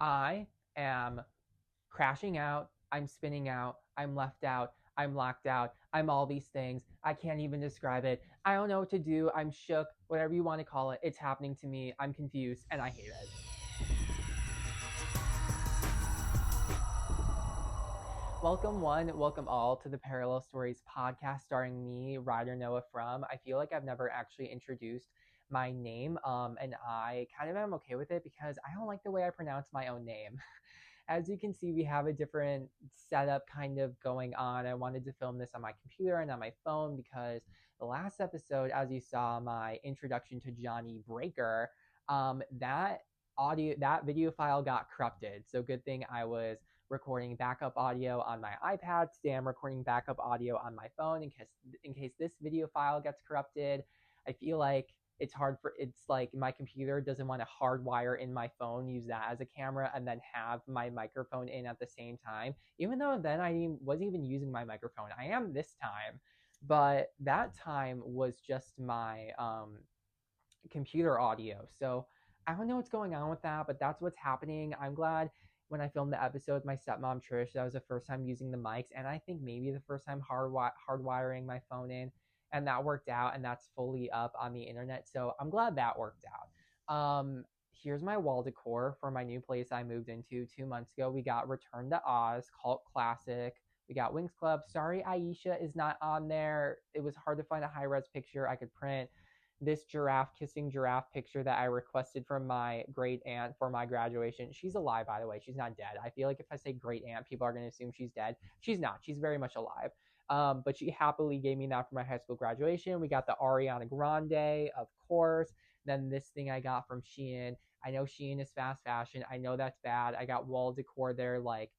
I am crashing out, I'm spinning out, I'm left out, I'm locked out, I'm all these things. I can't even describe it. I don't know what to do. I'm shook, whatever you want to call it. It's happening to me. I'm confused and I hate it. Welcome one, welcome all to the Parallel Stories podcast starring me, Ryder Noah From. I feel like I've never actually introduced my name, and I kind of am okay with it because I don't like the way I pronounce my own name. As you can see, we have a different setup kind of going on. I wanted to film this on my computer and on my phone because the last episode, as you saw, my introduction to Johnny Breaker, that video file got corrupted. So good thing I was recording backup audio on my iPad. Today I'm recording backup audio on my phone in case this video file gets corrupted. I feel like it's like my computer doesn't want to hardwire in my phone, use that as a camera, and then have my microphone in at the same time. Even though then I wasn't even using my microphone. I am this time, but that time was just my computer audio. So I don't know what's going on with that, but that's what's happening. I'm glad when I filmed the episode with my stepmom Trish, that was the first time using the mics, and I think maybe the first time hardwiring my phone in, and that worked out, and that's fully up on the internet. So I'm glad that worked out. Here's my wall decor for my new place I moved into 2 months ago. We got Return to Oz, Cult Classic. We got Wings Club. Sorry, Aisha is not on there. It was hard to find a high-res picture I could print. This giraffe kissing giraffe picture that I requested from my great aunt for my graduation. She's alive, by the way. She's not dead. I feel like if I say great aunt, people are going to assume she's dead. She's not. She's very much alive. But she happily gave me that for my high school graduation. We got the Ariana Grande, of course. Then this thing I got from Shein. I know Shein is fast fashion. I know that's bad. I got wall decor there like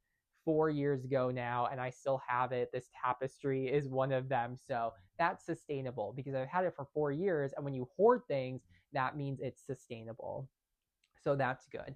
4 years ago now, and I still have it. This tapestry is one of them. So that's sustainable because I've had it for 4 years. And when you hoard things, that means it's sustainable. So that's good.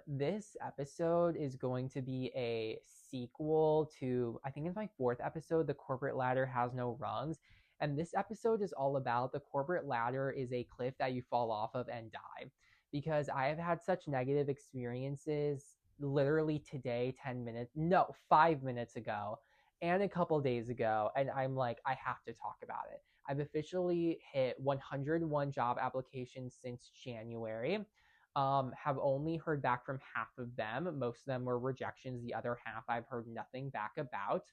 This episode is going to be a sequel to, I think it's my fourth episode, The Corporate Ladder Has No Rungs. And this episode is all about the corporate ladder is a cliff that you fall off of and die. Because I have had such negative experiences literally today, 5 minutes ago, and a couple days ago. And I'm like, I have to talk about it. I've officially hit 101 job applications since January. Have only heard back from half of them. Most of them were rejections. The other half I've heard nothing back about.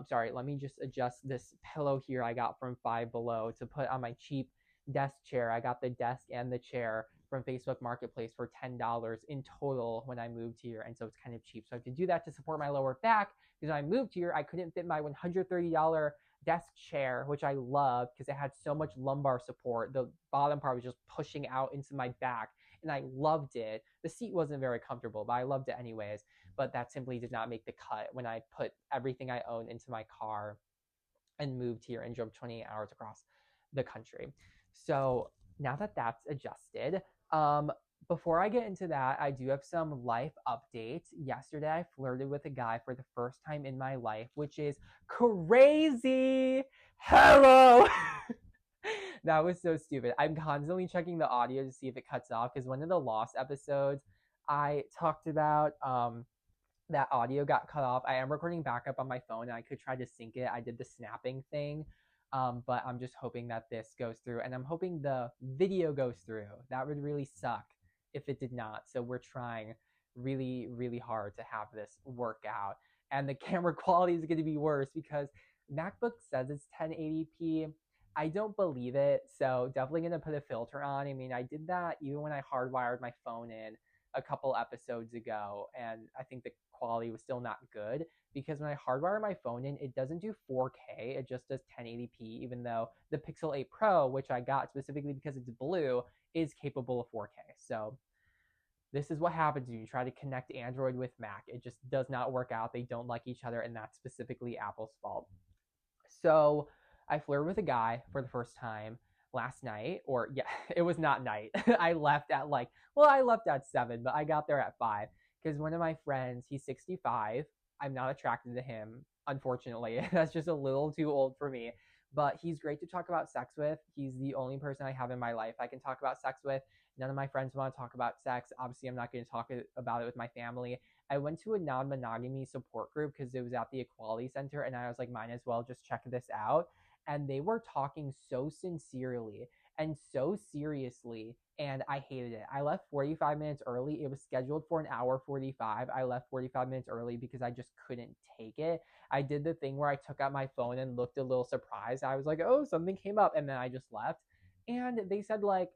Sorry, let me just adjust this pillow here I got from Five Below to put on my cheap desk chair. I got the desk and the chair from Facebook Marketplace for $10 in total when I moved here, and so it's kind of cheap. So I have to do that to support my lower back because when I moved here, I couldn't fit my $130 desk chair, which I loved because it had so much lumbar support. The bottom part was just pushing out into my back, and I loved it. The seat wasn't very comfortable, but I loved it anyways. But that simply did not make the cut when I put everything I own into my car and moved here and drove 28 hours across the country. So now that that's adjusted, before I get into that, I do have some life updates. Yesterday, I flirted with a guy for the first time in my life, which is crazy. Hello. That was so stupid. I'm constantly checking the audio to see if it cuts off because one of the Lost episodes I talked about, that audio got cut off. I am recording backup on my phone and I could try to sync it. I did the snapping thing. But I'm just hoping that this goes through, and I'm hoping the video goes through. That would really suck if it did not. So we're trying really, really hard to have this work out. And the camera quality is going to be worse because MacBook says it's 1080p. I don't believe it. So definitely going to put a filter on. I mean, I did that even when I hardwired my phone in a couple episodes ago, and I think the quality was still not good because when I hardwire my phone in, it doesn't do 4K, it just does 1080p, even though the Pixel 8 Pro, which I got specifically because it's blue, is capable of 4K. So this is what happens when you try to connect Android with Mac. It just does not work out. They don't like each other, and that's specifically Apple's fault. So I flirted with a guy for the first time last night, or yeah, it was not night. I left at 7, but I got there at 5 because one of my friends, he's 65. I'm not attracted to him, unfortunately. That's just a little too old for me. But he's great to talk about sex with. He's the only person I have in my life I can talk about sex with. None of my friends want to talk about sex. Obviously, I'm not going to talk about it with my family. I went to a non-monogamy support group because it was at the Equality Center, and I was like, might as well just check this out. And they were talking so sincerely and so seriously, and I hated it. I left 45 minutes early. It was scheduled for an hour 45. I left 45 minutes early because I just couldn't take it. I did the thing where I took out my phone and looked a little surprised. I was like, "Oh, something came up," and then I just left. And they said like,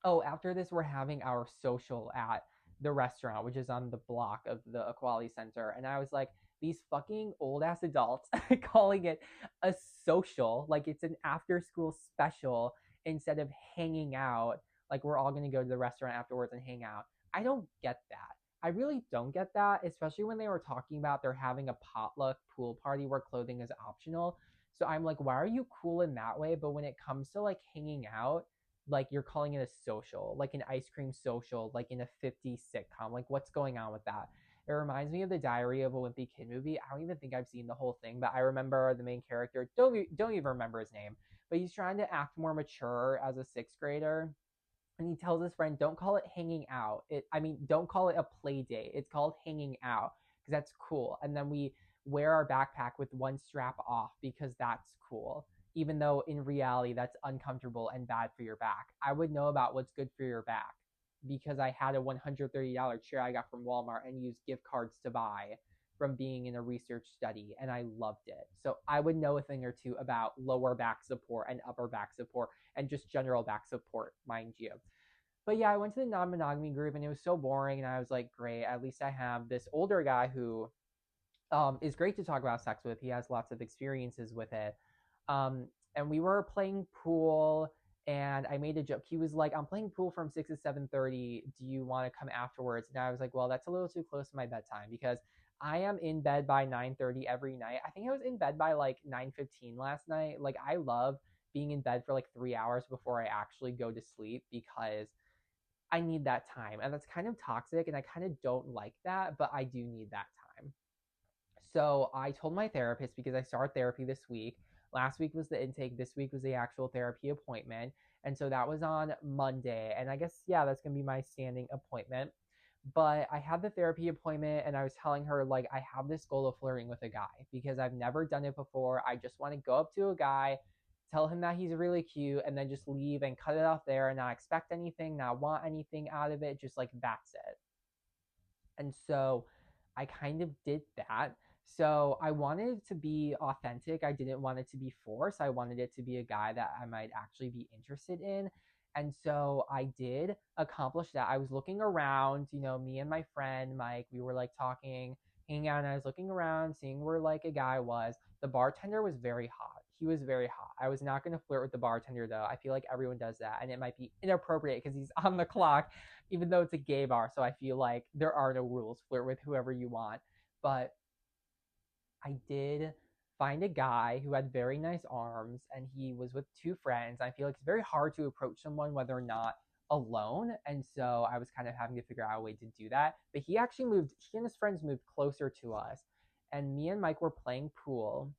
"Oh, after this we're having our social at the restaurant, which is on the block of the Equality Center." And I was like, these fucking old ass adults calling it a social, like it's an after school special instead of hanging out, like we're all going to go to the restaurant afterwards and hang out. I don't get that. I really don't get that, especially when they were talking about they're having a potluck pool party where clothing is optional. So I'm like, why are you cool in that way? But when it comes to like hanging out, like you're calling it a social, like an ice cream social, like in a 50s sitcom. Like what's going on with that? It reminds me of the Diary of a Wimpy Kid movie. I don't even think I've seen the whole thing, but I remember the main character. Don't even remember his name, but he's trying to act more mature as a sixth grader, and he tells his friend, "Don't call it hanging out. Don't call it a play date. It's called hanging out because that's cool." And then we wear our backpack with one strap off because that's cool, even though in reality that's uncomfortable and bad for your back. I would know about what's good for your back because I had a $130 chair I got from Walmart and used gift cards to buy from being in a research study, and I loved it. So I would know a thing or two about lower back support and upper back support and just general back support, mind you. But yeah, I went to the non-monogamy group and it was so boring, and I was like, great, at least I have this older guy who is great to talk about sex with. He has lots of experiences with it. And we were playing pool, and I made a joke. He was like, "I'm playing pool from 6 to 7:30. Do you want to come afterwards?" And I was like, "Well, that's a little too close to my bedtime because I am in bed by 9:30 every night. I think I was in bed by like 9:15 last night. Like I love being in bed for like 3 hours before I actually go to sleep because I need that time. And that's kind of toxic and I kind of don't like that, but I do need that time. So I told my therapist because I started therapy this week. Last week was the intake. This week was the actual therapy appointment. And so that was on Monday. And I guess, yeah, that's going to be my standing appointment. But I had the therapy appointment and I was telling her, like, I have this goal of flirting with a guy because I've never done it before. I just want to go up to a guy, tell him that he's really cute, and then just leave and cut it off there and not expect anything, not want anything out of it. Just like, that's it. And so I kind of did that. So I wanted it to be authentic. I didn't want it to be forced. I wanted it to be a guy that I might actually be interested in. And so I did accomplish that. I was looking around, me and my friend Mike, we were like talking, hanging out, and I was looking around, seeing where like a guy was. The bartender was very hot. He was very hot. I was not going to flirt with the bartender though. I feel like everyone does that, and it might be inappropriate because he's on the clock, even though it's a gay bar. So I feel like there are no rules. Flirt with whoever you want. But I did find a guy who had very nice arms and he was with two friends. I feel like it's very hard to approach someone whether or not alone. And so I was kind of having to figure out a way to do that. But he and his friends moved closer to us. And me and Mike were playing pool,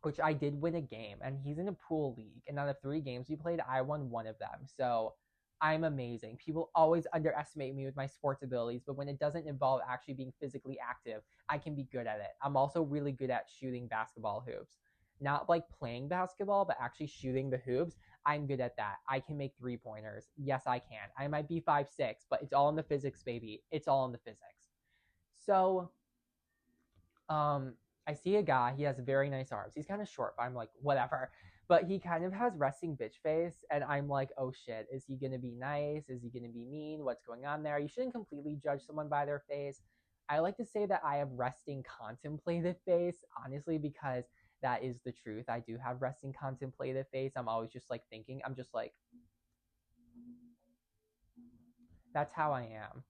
which I did win a game, and he's in a pool league. And out of 3 games we played, I won one of them. So I'm amazing. People always underestimate me with my sports abilities, but when it doesn't involve actually being physically active, I can be good at it. I'm also really good at shooting basketball hoops. Not like playing basketball, but actually shooting the hoops. I'm good at that. I can make 3 pointers. Yes, I can. I might be 5'6", but it's all in the physics, baby. It's all in the physics. So um, I see a guy. He has very nice arms. He's kind of short, but I'm like, whatever. But he kind of has resting bitch face, and I'm like, oh shit, is he gonna be nice? Is he gonna be mean? What's going on there? You shouldn't completely judge someone by their face. I like to say that I have resting contemplative face, honestly, because that is the truth. I do have resting contemplative face. I'm always just like thinking. I'm just like, that's how I am.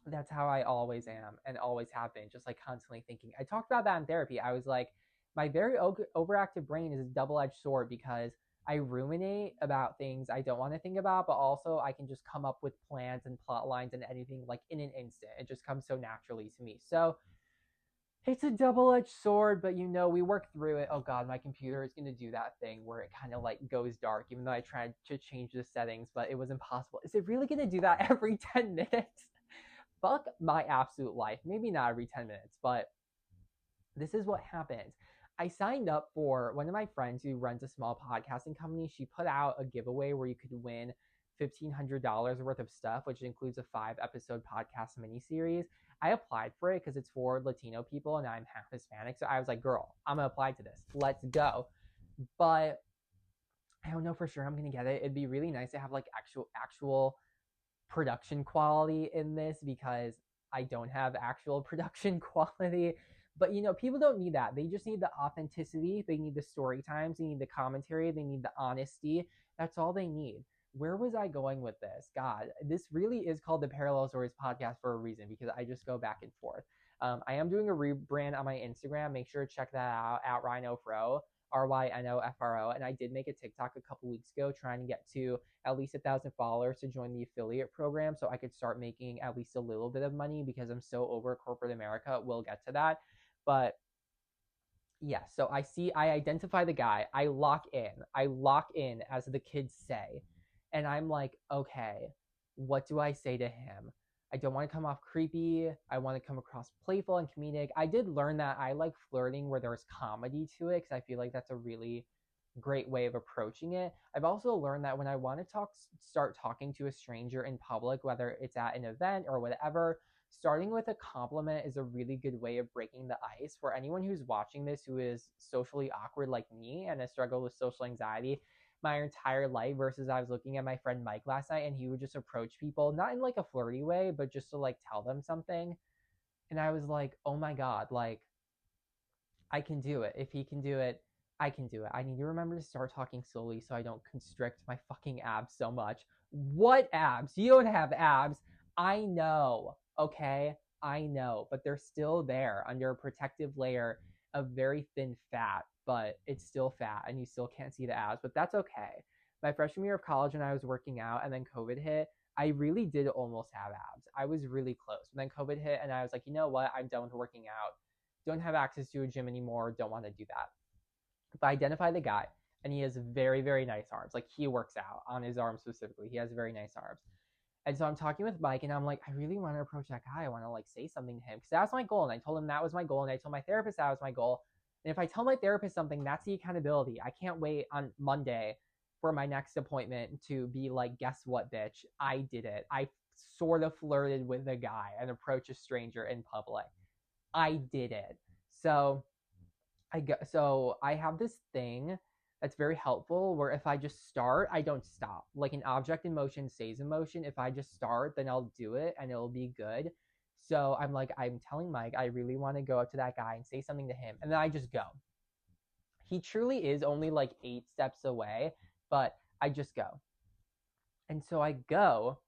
That's how I always am and always have been, just like constantly thinking. I talked about that in therapy. I was like, my very overactive brain is a double edged sword because I ruminate about things I don't want to think about, but also I can just come up with plans and plot lines and anything like in an instant. It just comes so naturally to me. So It's a double-edged sword, but we work through it. Oh god, my computer is gonna do that thing where it kind of like goes dark, even though I tried to change the settings, but it was impossible. Is it really gonna do that every 10 minutes? Fuck my absolute life. Maybe not every 10 minutes, but this is what happens. I signed up for one of my friends who runs a small podcasting company. She put out a giveaway where you could win $1,500 worth of stuff, which includes a 5 episode podcast miniseries. I applied for it because it's for Latino people and I'm half Hispanic. So I was like, girl, I'm going to apply to this. Let's go. But I don't know for sure I'm going to get it. It'd be really nice to have like actual production quality in this because I don't have actual production quality. But people don't need that. They just need the authenticity. They need the story times. They need the commentary. They need the honesty. That's all they need. Where was I going with this? God, this really is called the Parallel Stories podcast for a reason because I just go back and forth. I am doing a rebrand on my Instagram. Make sure to check that out at RynoFro, RYNOFRO. And I did make a TikTok a couple weeks ago trying to get to at least 1,000 followers to join the affiliate program so I could start making at least a little bit of money because I'm so over corporate America. We'll get to that. But yeah, so I identify the guy, I lock in, as the kids say, and I'm like, okay, what do I say to him? I don't want to come off creepy. I want to come across playful and comedic. I did learn that I like flirting where there's comedy to it because I feel like that's a really great way of approaching it. I've also learned that when I want to start talking to a stranger in public, whether it's at an event or whatever, starting with a compliment is a really good way of breaking the ice. For anyone who's watching this who is socially awkward like me and has struggled with social anxiety my entire life, versus I was looking at my friend Mike last night and he would just approach people, not in like a flirty way, but just to like tell them something. And I was like, oh my God, like I can do it. If he can do it, I can do it. I need to remember to start talking slowly so I don't constrict my fucking abs so much. What abs? You don't have abs. I know, okay? I know, but they're still there under a protective layer of very thin fat, but it's still fat and you still can't see the abs, but that's okay. My freshman year of college, when I was working out and then COVID hit, I really did almost have abs. I was really close. But then COVID hit and I was like, you know what? I'm done with working out, don't have access to a gym anymore, don't want to do that. But I identify the guy, and he has very, very nice arms. Like, he works out on his arms specifically. He has very nice arms. And so I'm talking with Mike, and I'm like, I really want to approach that guy. I want to, like, say something to him because that's my goal. And I told him that was my goal, and I told my therapist that was my goal. And if I tell my therapist something, that's the accountability. I can't wait on Monday for my next appointment to be like, guess what, bitch? I did it. I sort of flirted with a guy and approached a stranger in public. I did it. So I have this thing that's very helpful where if I just start, I don't stop. Like an object in motion stays in motion. If I just start, then I'll do it and it'll be good. So I'm telling Mike, I really want to go up to that guy and say something to him. And then I just go. He truly is only like 8 steps away, but I just go. And so I go,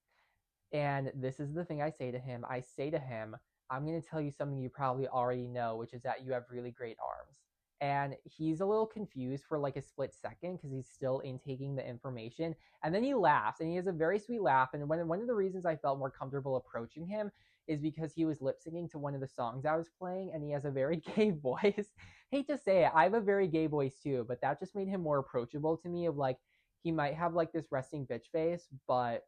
and this is the thing I say to him. I say to him, I'm going to tell you something you probably already know, which is that you have really great arms. And he's a little confused for like a split second because he's still intaking the information. And then he laughs, and he has a very sweet laugh. And one of the reasons I felt more comfortable approaching him is because he was lip syncing to one of the songs I was playing, and he has a very gay voice. Hate to say it, I have a very gay voice too, but that just made him more approachable to me. Of like, he might have like this resting bitch face, but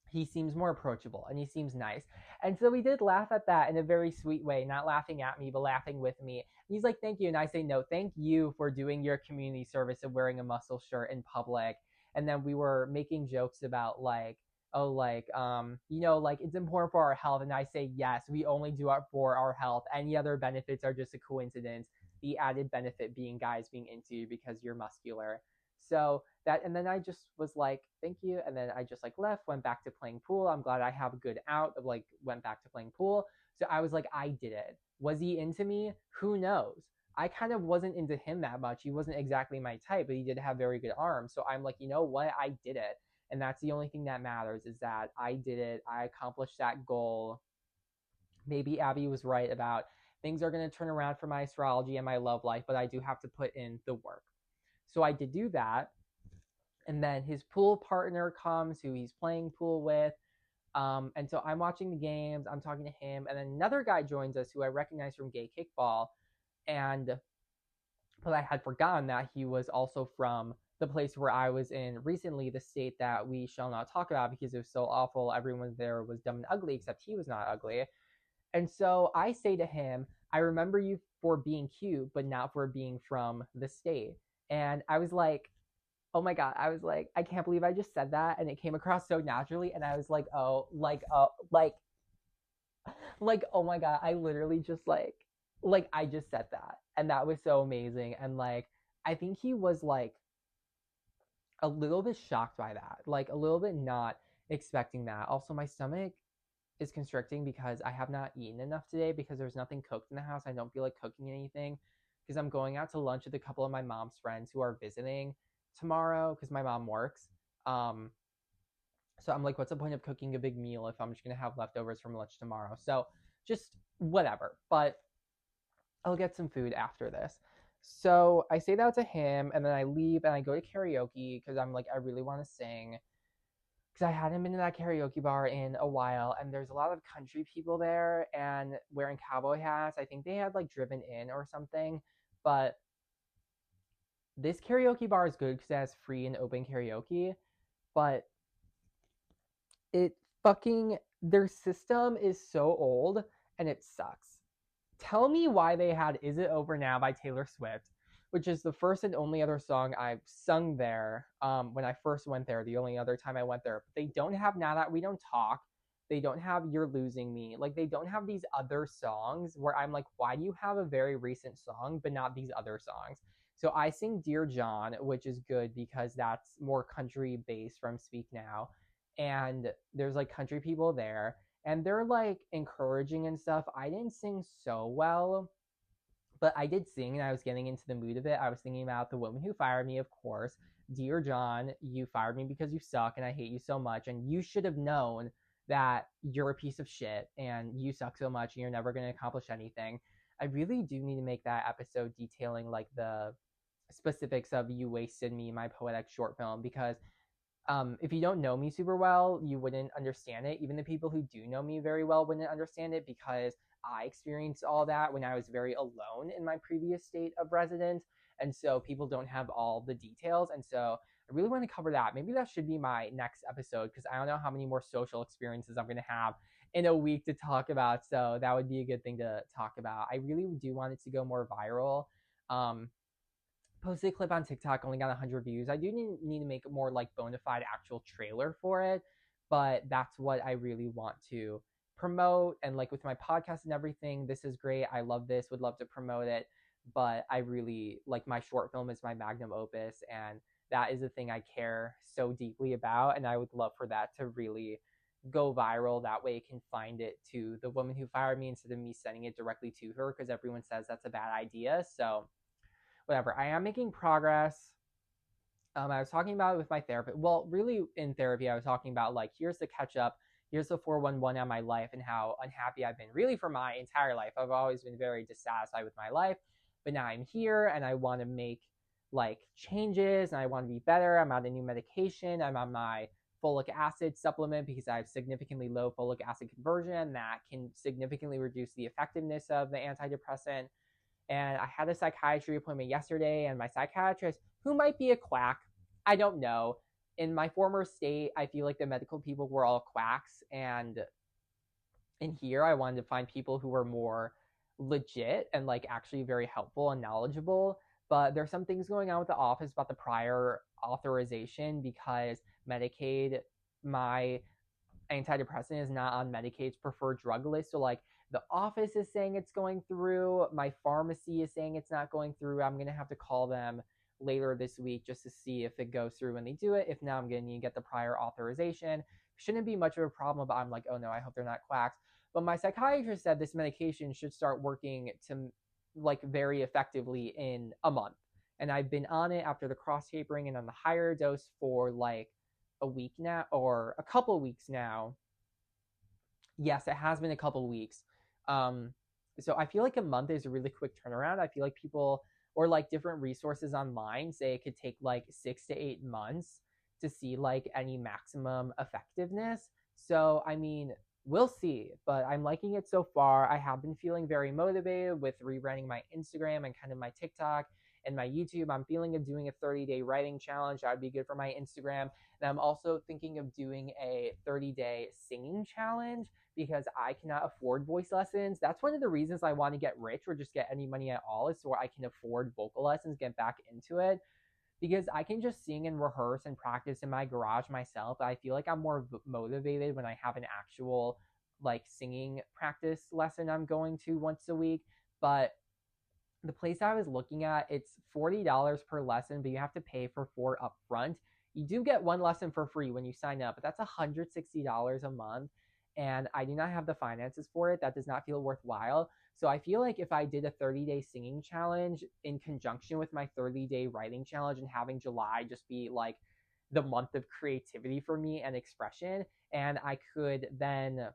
he seems more approachable and he seems nice. And so we did laugh at that in a very sweet way, not laughing at me, but laughing with me. And he's like, thank you. And I say, no, thank you for doing your community service of wearing a muscle shirt in public. And then we were making jokes about like, oh, like, like it's important for our health. And I say, yes, we only do it for our health. Any other benefits are just a coincidence. The added benefit being guys being into you because you're muscular. So that, and then I just was like, thank you. And then I just like left, went back to playing pool. I'm glad I have a good out of like, went back to playing pool. So I was like, I did it. Was he into me? Who knows? I kind of wasn't into him that much. He wasn't exactly my type, but he did have very good arms. So I'm like, you know what? I did it. And that's the only thing that matters, is that I did it. I accomplished that goal. Maybe Abby was right about things are going to turn around for my astrology and my love life, but I do have to put in the work. So I did do that. And then his pool partner comes, who he's playing pool with. And so I'm watching the games, I'm talking to him, and then another guy joins us who I recognize from gay kickball. And but I had forgotten that he was also from the place where I was in recently, the state that we shall not talk about because it was so awful. Everyone there was dumb and ugly, except he was not ugly. And so I say to him, I remember you for being cute, but not for being from the state. And I was like, oh my God, I was like, I can't believe I just said that. And it came across so naturally. And I was like, oh, oh my God, I literally just like I just said that. And that was so amazing. And like, I think he was like a little bit shocked by that, like a little bit not expecting that. Also, my stomach is constricting because I have not eaten enough today because there's nothing cooked in the house. I don't feel like cooking anything because I'm going out to lunch with a couple of my mom's friends who are visiting tomorrow because my mom works. Um, so I'm like, what's the point of cooking a big meal if I'm just gonna have leftovers from lunch tomorrow? So just whatever. But I'll get some food after this. So I say that to him, and then I leave and I go to karaoke because I'm like, I really want to sing because I hadn't been to that karaoke bar in a while, and there's a lot of country people there and wearing cowboy hats. I think they had like driven in or something, but this karaoke bar is good because it has free and open karaoke, but it fucking their system is so old and it sucks. Tell me why they had Is It Over Now by Taylor Swift, which is the first and only other song I've sung there when I first went there, the only other time I went there. But they don't have Now That We Don't Talk. They don't have You're Losing Me. Like, they don't have these other songs where I'm like, why do you have a very recent song, but not these other songs? So I sing Dear John, which is good because that's more country based from Speak Now. And there's like country people there and they're like encouraging and stuff. I didn't sing so well, but I did sing and I was getting into the mood of it. I was thinking about The Woman Who Fired Me, of course. Dear John, you fired me because you suck and I hate you so much. And you should have known that you're a piece of shit and you suck so much and you're never going to accomplish anything. I really do need to make that episode detailing like the specifics of You Wasted Me, my poetic short film, because if you don't know me super well, you wouldn't understand it. Even the people who do know me very well wouldn't understand it because I experienced all that when I was very alone in my previous state of residence. And so people don't have all the details. And so I really want to cover that. Maybe that should be my next episode because I don't know how many more social experiences I'm going to have in a week to talk about. So that would be a good thing to talk about. I really do want it to go more viral. Um, Posted a clip on TikTok, only got 100 views. I do need to make a more like bona fide actual trailer for it, but that's what I really want to promote. And like with my podcast and everything, this is great. I love this, would love to promote it, but I really like my short film is my magnum opus, and that is the thing I care so deeply about. And I would love for that to really go viral. That way it can find it to The Woman Who Fired Me instead of me sending it directly to her because everyone says that's a bad idea. So whatever. I am making progress. I was talking about it with my therapist. Well, really in therapy, I was talking about like, here's the catch up, here's the 411 on my life and how unhappy I've been really for my entire life. I've always been very dissatisfied with my life, but now I'm here and I want to make like changes and I want to be better. I'm on a new medication. I'm on my folic acid supplement because I have significantly low folic acid conversion that can significantly reduce the effectiveness of the antidepressant. And I had a psychiatry appointment yesterday, and my psychiatrist, who might be a quack, I don't know. In my former state, I feel like the medical people were all quacks, and in here, I wanted to find people who were more legit and like actually very helpful and knowledgeable. But there's some things going on with the office about the prior authorization because Medicaid, my antidepressant is not on Medicaid's preferred drug list. So like the office is saying it's going through, my pharmacy is saying it's not going through. I'm gonna have to call them later this week just to see if it goes through when they do it. If not, I'm gonna need to get the prior authorization. Shouldn't be much of a problem, but I'm like, oh no, I hope they're not quacks. But my psychiatrist said this medication should start working to like very effectively in a month. And I've been on it after the cross tapering and on the higher dose for like a week now or a couple weeks now. Yes, it has been a couple weeks. Um, so I feel like a month is a really quick turnaround. I feel like people or like different resources online say it could take like 6 to 8 months to see like any maximum effectiveness. So, I mean, we'll see, but I'm liking it so far. I have been feeling very motivated with rebranding my Instagram and kind of my TikTok and my YouTube. I'm feeling of doing a 30-day writing challenge. That would be good for my Instagram. And I'm also thinking of doing a 30-day singing challenge because I cannot afford voice lessons. That's one of the reasons I want to get rich or just get any money at all, is so I can afford vocal lessons, get back into it, because I can just sing and rehearse and practice in my garage myself. I feel like I'm more motivated when I have an actual like singing practice lesson I'm going to once a week. But the place I was looking at, it's $40 per lesson, but you have to pay for 4 up front. You do get one lesson for free when you sign up, but that's $160 a month. And I do not have the finances for it. That does not feel worthwhile. So I feel like if I did a 30-day singing challenge in conjunction with my 30-day writing challenge, and having July just be like the month of creativity for me and expression, and I could then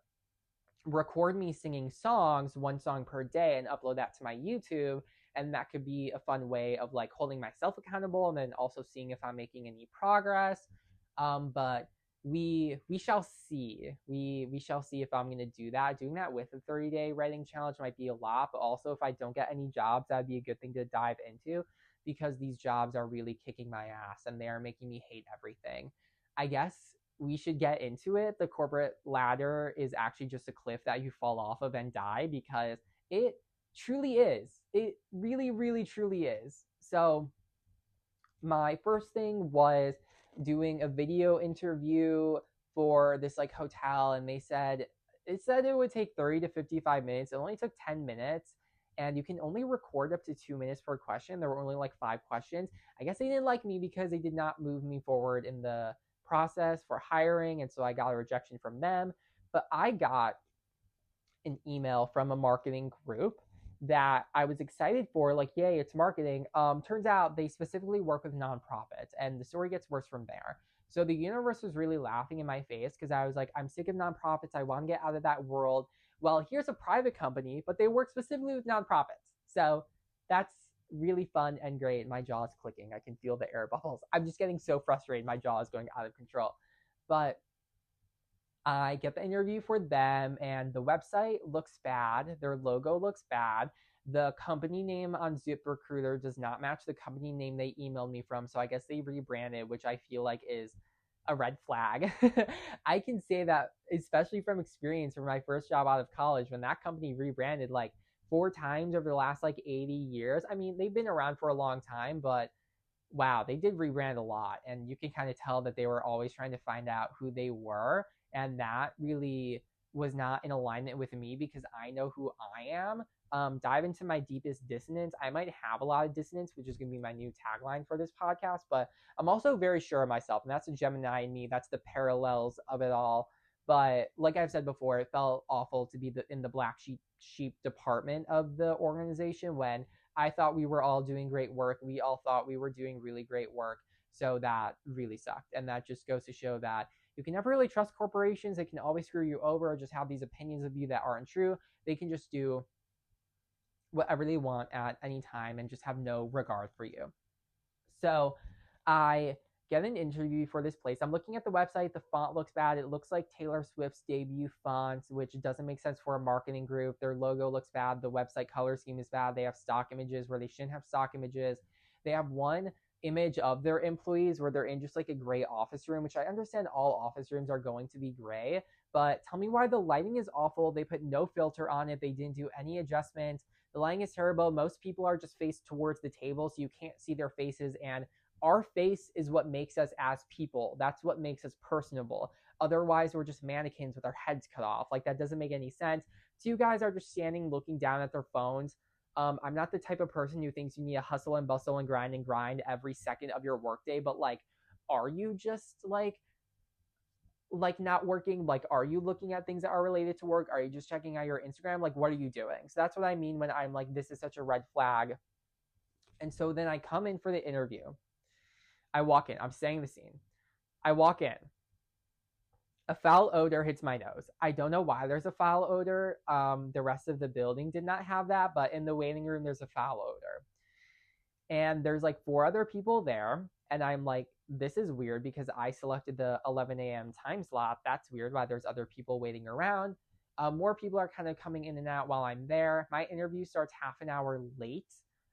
record me singing songs, 1 song per day, and upload that to my YouTube. And that could be a fun way of like holding myself accountable and then also seeing if I'm making any progress. But we shall see. We shall see if I'm going to do that. Doing that with a 30-day writing challenge might be a lot, but also if I don't get any jobs, that'd be a good thing to dive into, because these jobs are really kicking my ass and they are making me hate everything. I guess we should get into it. The corporate ladder is actually just a cliff that you fall off of and die, because it truly is. It really, really, truly is. So, my first thing was doing a video interview for this like hotel, and it said it would take 30 to 55 minutes. It only took 10 minutes, and you can only record up to 2 minutes per question. There were only like 5 questions. I guess they didn't like me because they did not move me forward in the process for hiring, and so I got a rejection from them. But I got an email from a marketing group that I was excited for, like, yay, it's marketing. Turns out they specifically work with nonprofits, and the story gets worse from there. So the universe was really laughing in my face, because I was like, I'm sick of nonprofits. I want to get out of that world. Well, here's a private company, but they work specifically with nonprofits. So that's really fun and great. My jaw is clicking. I can feel the air bubbles. I'm just getting so frustrated. My jaw is going out of control. But I get the interview for them, and the website looks bad. Their logo looks bad. The company name on ZipRecruiter does not match the company name they emailed me from. So I guess they rebranded, which I feel like is a red flag. I can say that, especially from experience from my first job out of college, when that company rebranded like 4 times over the last like 80 years. I mean, they've been around for a long time, but wow, they did rebrand a lot. And you can kind of tell that they were always trying to find out who they were. And that really was not in alignment with me, because I know who I am. Dive into my deepest dissonance. I might have a lot of dissonance, which is going to be my new tagline for this podcast, but I'm also very sure of myself. And that's a Gemini in me. That's the parallels of it all. But like I've said before, it felt awful to be in the black sheep department of the organization, when I thought we were all doing great work. We all thought we were doing really great work. So that really sucked. And that just goes to show that you can never really trust corporations. They can always screw you over, or just have these opinions of you that aren't true. They can just do whatever they want at any time and just have no regard for you. So I get an interview for this place. I'm looking at the website. The font looks bad. It looks like Taylor Swift's debut font, which doesn't make sense for a marketing group. Their logo looks bad. The website color scheme is bad. They have stock images where they shouldn't have stock images. They have one image of their employees where they're in just like a gray office room, which I understand all office rooms are going to be gray, but tell me why the lighting is awful. They put no filter on it. They didn't do any adjustments. The lighting is terrible. Most people are just faced towards the table, so you can't see their faces, and our face is what makes us as people. That's what makes us personable. Otherwise, we're just mannequins with our heads cut off. Like, that doesn't make any sense. Two guys are just standing looking down at their phones. I'm not the type of person who thinks you need to hustle and bustle and grind every second of your workday, but like, are you just like not working? Like, are you looking at things that are related to work? Are you just checking out your Instagram? Like, what are you doing? So that's what I mean when I'm like, this is such a red flag. And so then I come in for the interview. I walk in. I'm saying the scene. I walk in. A foul odor hits my nose. I don't know why there's a foul odor. The rest of the building did not have that, but in the waiting room, there's a foul odor. And there's like 4 other people there. And I'm like this is weird because I selected the 11 a.m. time slot. That's weird. Why there's other people waiting around. More people are kind of coming in and out while I'm there. My interview starts half an hour late.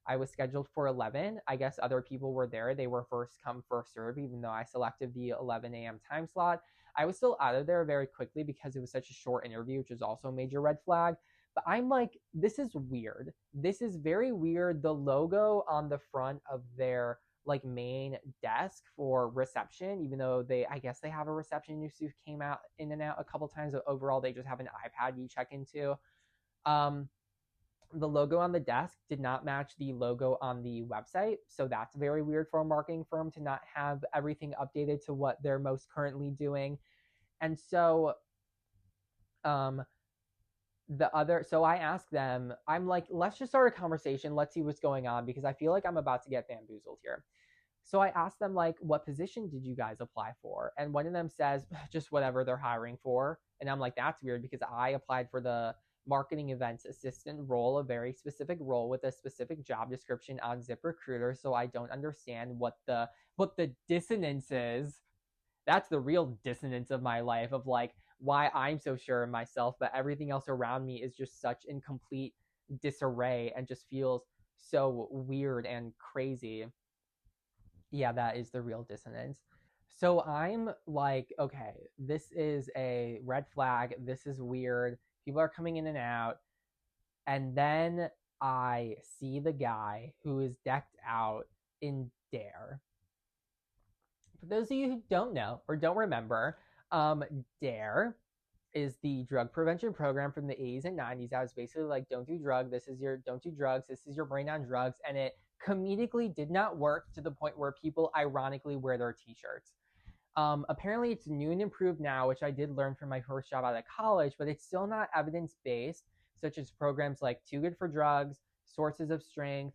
I was scheduled for 11. I guess other people were there. They were first come, first serve, even though I selected the 11 a.m. time slot. I was still out of there very quickly because it was such a short interview, which is also a major red flag. But I'm like, this is weird. This is very weird. The logo on the front of their like main desk for reception, even though I guess they have a receptionist who came out in and out a couple times, but overall they just have an iPad you check into. Um, the logo on the desk did not match the logo on the website. So that's very weird for a marketing firm to not have everything updated to what they're most currently doing. And so so I asked them, I'm like, let's just start a conversation. Let's see what's going on because I feel like I'm about to get bamboozled here. So I asked them, like, what position did you guys apply for? And one of them says, just whatever they're hiring for. And I'm like, that's weird because I applied for the marketing events assistant role, a very specific role with a specific job description on ZipRecruiter. So I don't understand what the dissonance is. That's the real dissonance of my life of like why I'm so sure of myself, but everything else around me is just such in complete disarray and just feels so weird and crazy. Yeah, that is the real dissonance. So I'm like, okay, this is a red flag. This is weird. People are coming in and out. And then I see the guy who is decked out in Dare. For those of you who don't know or don't remember, Dare is the drug prevention program from the 80s and 90s. I was basically like, don't do drugs. Don't do drugs. This is your brain on drugs. And it comedically did not work to the point where people ironically wear their t-shirts. Apparently it's new and improved now, which I did learn from my first job out of college, but it's still not evidence-based, such as programs like Too Good for Drugs, Sources of Strength,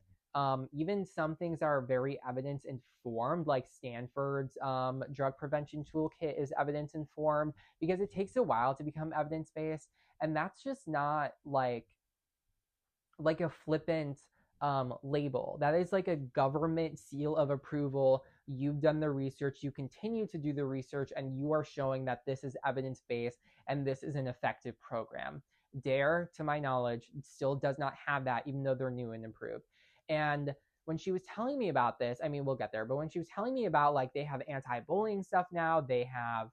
even some things are very evidence informed, like Stanford's drug prevention toolkit is evidence informed because it takes a while to become evidence based, and that's just not like a flippant label. That is like a government seal of approval. You've done the research, you continue to do the research, and you are showing that this is evidence based and this is an effective program. Dare, to my knowledge, still does not have that, even though they're new and improved. And when she was telling me about this, I mean, we'll get there, but when she was telling me about like they have anti-bullying stuff now, they have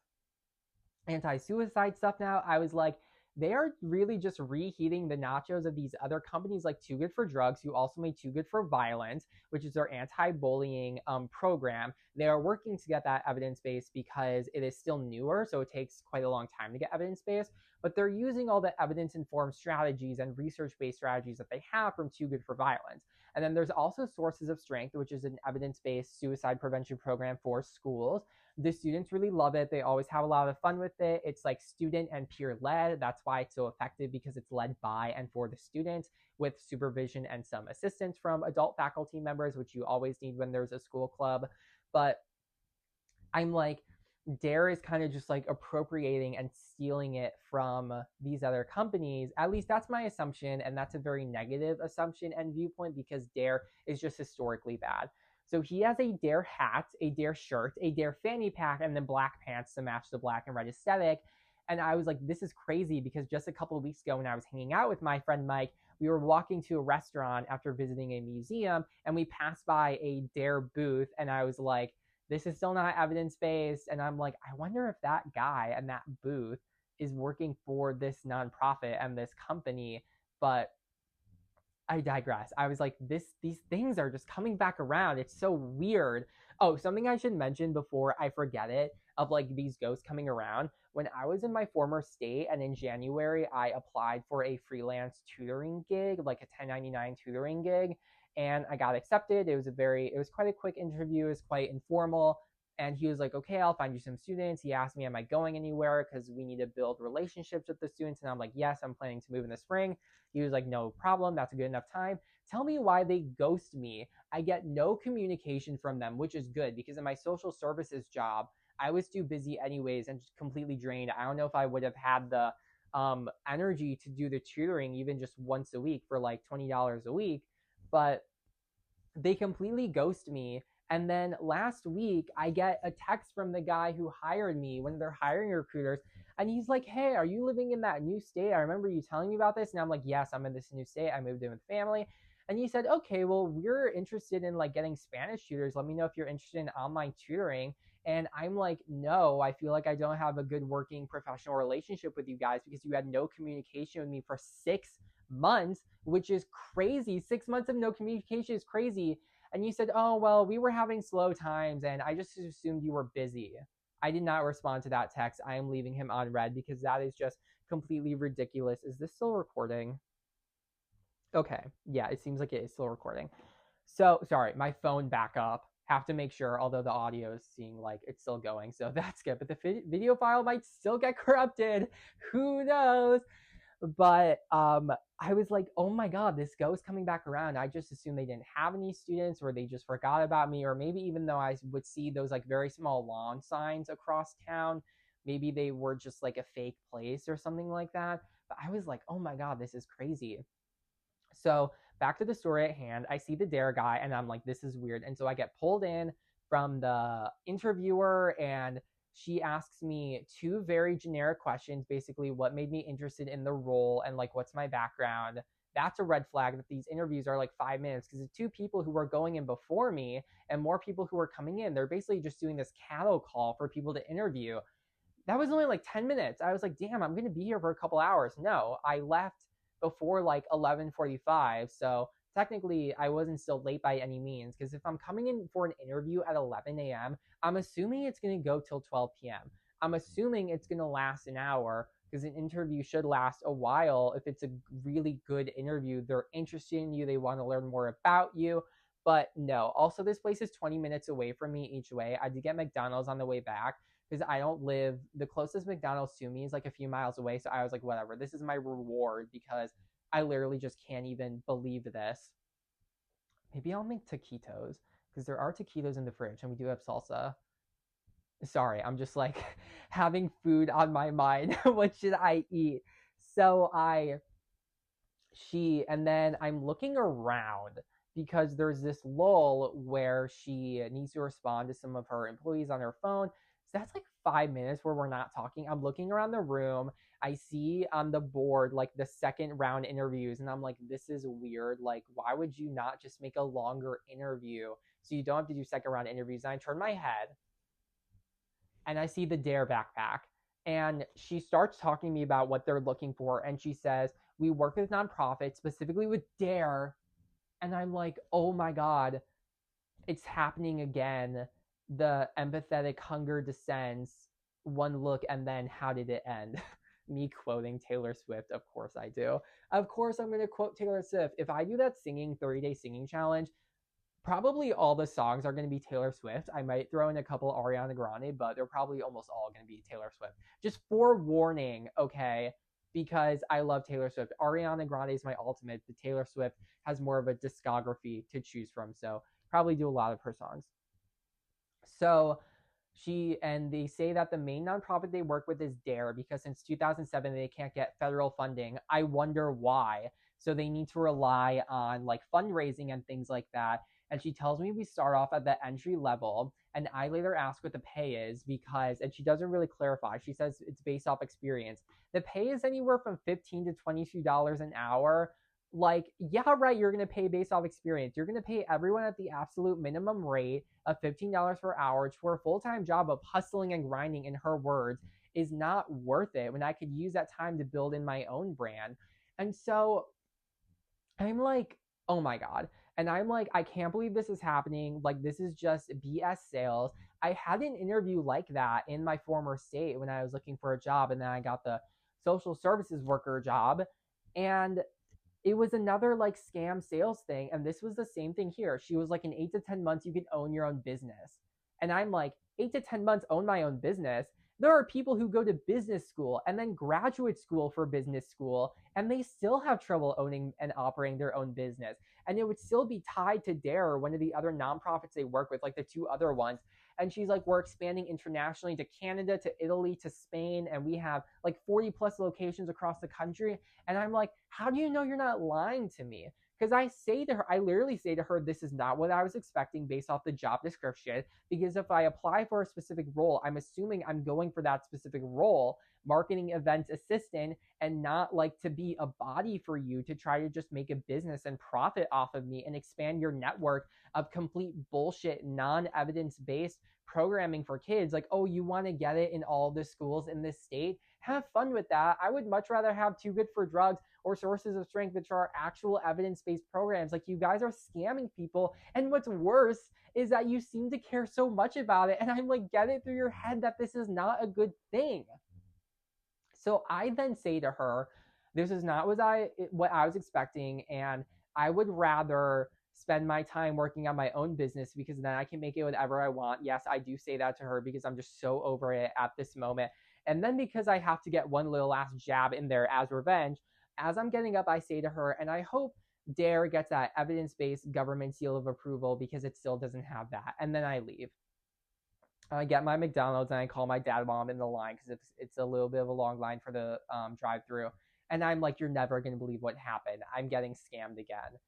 anti-suicide stuff now, I was like, they are really just reheating the nachos of these other companies like Too Good for Drugs, who also made Too Good for Violence, which is their anti-bullying program. They are working to get that evidence-based because it is still newer, so it takes quite a long time to get evidence-based, but they're using all the evidence-informed strategies and research-based strategies that they have from Too Good for Violence. And then there's also Sources of Strength, which is an evidence-based suicide prevention program for schools. The students really love it. They always have a lot of fun with it. It's like student and peer led. That's why it's so effective, because it's led by and for the students with supervision and some assistance from adult faculty members, which you always need when there's a school club. But I'm like, Dare is kind of just like appropriating and stealing it from these other companies. At least that's my assumption, and that's a very negative assumption and viewpoint because Dare is just historically bad. So he has a Dare hat, a Dare shirt, a Dare fanny pack, and then black pants to match the black and red aesthetic. And I was like, this is crazy because just a couple of weeks ago when I was hanging out with my friend Mike, we were walking to a restaurant after visiting a museum and we passed by a Dare booth, and I was like, this is still not evidence-based. And I'm like, I wonder if that guy and that booth is working for this nonprofit and this company. But I digress. I was like, these things are just coming back around. It's so weird. Oh, something I should mention before I forget it, of like these ghosts coming around. When I was in my former state and in January, I applied for a freelance tutoring gig, like a 1099 tutoring gig, and I got accepted. It was quite a quick interview. It was quite informal. And he was like, okay, I'll find you some students. He asked me, am I going anywhere? Because we need to build relationships with the students. And I'm like, yes, I'm planning to move in the spring. He was like, no problem. That's a good enough time. Tell me why they ghost me. I get no communication from them, which is good because in my social services job, I was too busy anyways and just completely drained. I don't know if I would have had the energy to do the tutoring even just once a week for like $20 a week, but they completely ghost me. And then last week, I get a text from the guy who hired me, one of their hiring recruiters, and he's like, "Hey, are you living in that new state? I remember you telling me about this." And I'm like, "Yes, I'm in this new state. I moved in with family." And he said, "Okay, well, we're interested in like getting Spanish tutors. Let me know if you're interested in online tutoring." And I'm like, "No, I feel like I don't have a good working professional relationship with you guys because you had no communication with me for 6 months, which is crazy. 6 months of no communication is crazy." And you said, "Oh, well, we were having slow times and I just assumed you were busy." I did not respond to that text. I am leaving him on read because that is just completely ridiculous. Is this still recording? Okay. Yeah, it seems like it is still recording. So, sorry, my phone backup. Have to make sure, although the audio is seeing like it's still going. So that's good. But the video file might still get corrupted. Who knows? But I was like, oh my god, this ghost coming back around. I just assumed they didn't have any students, or they just forgot about me, or maybe even though I would see those like very small lawn signs across town, maybe they were just like a fake place or something like that. But I was like, oh my god, this is crazy. So back to the story at hand, I see the dare guy and I'm like, this is weird. And so I get pulled in from the interviewer, and she asks me two very generic questions, basically what made me interested in the role and like what's my background. That's a red flag that these interviews are like 5 minutes, because the two people who were going in before me and more people who were coming in, they're basically just doing this cattle call for people to interview. That was only like 10 minutes. I was like, damn, I'm going to be here for a couple hours. No, I left before like 11:45. So technically I wasn't still late by any means, because if I'm coming in for an interview at 11 a.m., I'm assuming it's going to go till 12 p.m. I'm assuming it's going to last an hour, because an interview should last a while. If it's a really good interview, they're interested in you, they want to learn more about you. But no, also this place is 20 minutes away from me each way. I did get McDonald's on the way back, because I don't live, the closest McDonald's to me is like a few miles away. So I was like, whatever, this is my reward, because I literally just can't even believe this. Maybe I'll make taquitos, because there are taquitos in the fridge and we do have salsa. Sorry, I'm just like having food on my mind. What should I eat? So and then I'm looking around because there's this lull where she needs to respond to some of her employees on her phone. So that's like 5 minutes where we're not talking. I'm looking around the room. I see on the board like the second round interviews, and I'm like, this is weird. Like, why would you not just make a longer interview so you don't have to do second round interviews? And I turn my head and I see the Dare backpack. And she starts talking to me about what they're looking for. And she says, we work with nonprofits, specifically with Dare. And I'm like, oh my God, it's happening again. The empathetic hunger descends. One look, and then how did it end? Me quoting Taylor Swift. Of course I do. Of course I'm going to quote Taylor Swift. If I do that 30-day singing challenge, probably all the songs are going to be Taylor Swift. I might throw in a couple Ariana Grande, but they're probably almost all going to be Taylor Swift. Just forewarning, okay? Because I love Taylor Swift. Ariana Grande is my ultimate, but Taylor Swift has more of a discography to choose from, so probably do a lot of her songs. So they say that the main nonprofit they work with is Dare, because since 2007 they can't get federal funding. I wonder why. So they need to rely on like fundraising and things like that. And she tells me we start off at the entry level, and I later ask what the pay is, and she doesn't really clarify. She says it's based off experience. The pay is anywhere from $15 to $22 an hour. Like, yeah, right, you're going to pay based off experience. You're going to pay everyone at the absolute minimum rate of $15 per hour, which for a full-time job of hustling and grinding, in her words, is not worth it when I could use that time to build in my own brand. And so I'm like, oh my God. And I'm like, I can't believe this is happening. Like, this is just BS sales. I had an interview like that in my former state when I was looking for a job, and then I got the social services worker job. And it was another like scam sales thing. And this was the same thing here. She was like, in 8 to 10 months, you can own your own business. And I'm like, 8 to 10 months, own my own business? There are people who go to business school and then graduate school for business school, and they still have trouble owning and operating their own business. And it would still be tied to Dare or one of the other nonprofits they work with, like the two other ones. And she's like, we're expanding internationally to Canada, to Italy, to Spain, and we have like 40 plus locations across the country. And I'm like, how do you know you're not lying to me? Because I literally say to her, this is not what I was expecting based off the job description. Because if I apply for a specific role, I'm assuming I'm going for that specific role, marketing events assistant, and not like to be a body for you to try to just make a business and profit off of me and expand your network of complete bullshit, non-evidence based programming for kids. Like, oh, you want to get it in all the schools in this state? Have fun with that. I would much rather have Too Good for Drugs or Sources of Strength, which are actual evidence-based programs. Like, you guys are scamming people. And what's worse is that you seem to care so much about it. And I'm like, get it through your head that this is not a good thing. So I then say to her, this is not what I was expecting, and I would rather spend my time working on my own business because then I can make it whatever I want. Yes, I do say that to her because I'm just so over it at this moment. And then because I have to get one little last jab in there as revenge, as I'm getting up, I say to her, and I hope DARE gets that evidence-based government seal of approval because it still doesn't have that. And then I leave. I get my McDonald's and I call my dad while I'm in the line because it's a little bit of a long line for the drive-through. And I'm like, you're never going to believe what happened. I'm getting scammed again.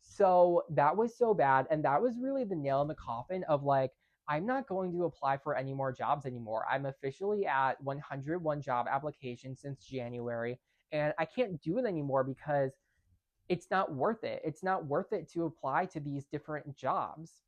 So that was so bad. And that was really the nail in the coffin of like, I'm not going to apply for any more jobs anymore. I'm officially at 101 job applications since January. And I can't do it anymore because it's not worth it. It's not worth it to apply to these different jobs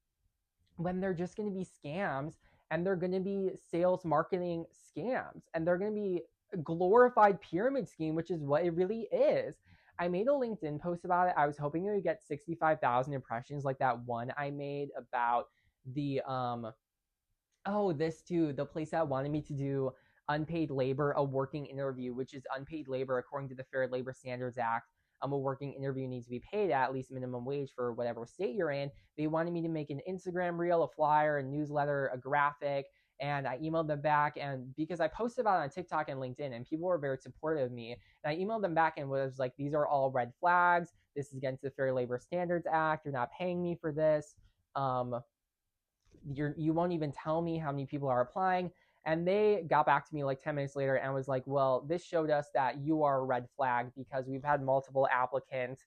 when they're just going to be scams, and they're going to be sales marketing scams, and they're going to be a glorified pyramid scheme, which is what it really is. I made a LinkedIn post about it. I was hoping it would get 65,000 impressions like that one I made about the the place that wanted me to do unpaid labor, a working interview, which is unpaid labor according to the Fair Labor Standards Act. A working interview needs to be paid at least minimum wage for whatever state you're in. They wanted me to make an Instagram reel, a flyer, a newsletter, a graphic, and I emailed them back. And because I posted about it on TikTok and LinkedIn, and people were very supportive of me, and I emailed them back and was like, these are all red flags. This is against the Fair Labor Standards Act. You're not paying me for this. You won't even tell me how many people are applying. And they got back to me like 10 minutes later and was like, well, this showed us that you are a red flag because we've had multiple applicants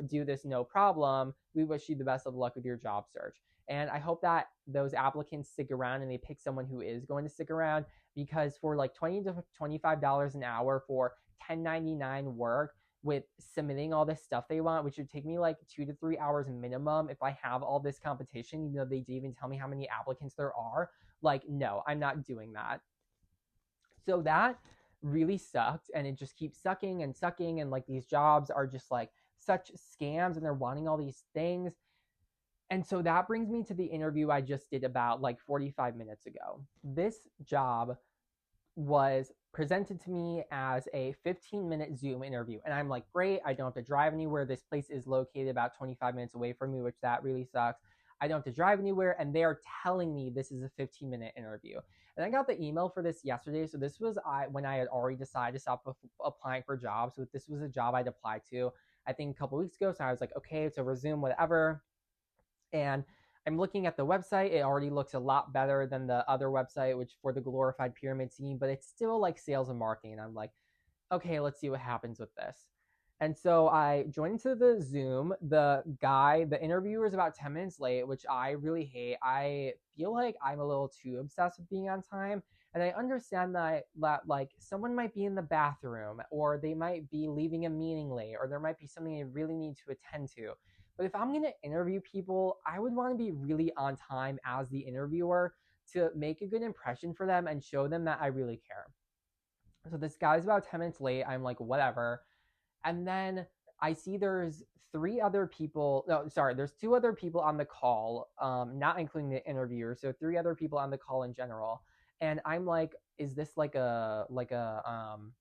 do this no problem. We wish you the best of luck with your job search. And I hope that those applicants stick around and they pick someone who is going to stick around, because for like $20 to $25 an hour for 1099 work with submitting all this stuff they want, which would take me like 2 to 3 hours minimum if I have all this competition, even though they didn't even tell me how many applicants there are. Like, no, I'm not doing that. So that really sucked, and it just keeps sucking and sucking, and like these jobs are just like such scams, and they're wanting all these things. And so that brings me to the interview I just did about like 45 minutes ago. This job was presented to me as a 15-minute Zoom interview. And I'm like, great, I don't have to drive anywhere. This place is located about 25 minutes away from me, which that really sucks. I don't have to drive anywhere, and they are telling me this is a 15-minute interview. And I got the email for this yesterday. So this was when I had already decided to stop applying for jobs. So this was a job I'd applied to, I think, a couple weeks ago. So I was like, okay, so resume, whatever. And I'm looking at the website. It already looks a lot better than the other website, which for the glorified pyramid scheme, but it's still like sales and marketing. And I'm like, okay, let's see what happens with this. And so I joined into the Zoom. The interviewer is about 10 minutes late, which I really hate. I feel like I'm a little too obsessed with being on time. And I understand that like someone might be in the bathroom, or they might be leaving a meeting late, or there might be something they really need to attend to. But if I'm going to interview people, I would want to be really on time as the interviewer to make a good impression for them and show them that I really care. So this guy's about 10 minutes late. I'm like, whatever. And then I see there's there's 2 other people on the call, not including the interviewer. So 3 other people on the call in general. And I'm like, is this like a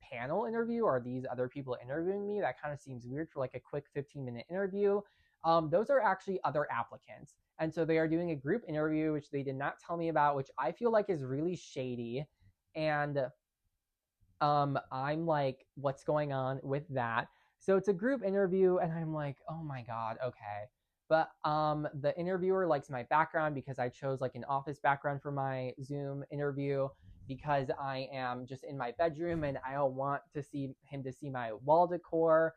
panel interview? Or are these other people interviewing me? That kind of seems weird for like a quick 15-minute interview. Those are actually other applicants. And so they are doing a group interview, which they did not tell me about, which I feel like is really shady. And I'm like, what's going on with that? So it's a group interview, and I'm like, oh my God, okay. But the interviewer likes my background because I chose like an office background for my Zoom interview, because I am just in my bedroom and I don't want to see him to see my wall decor.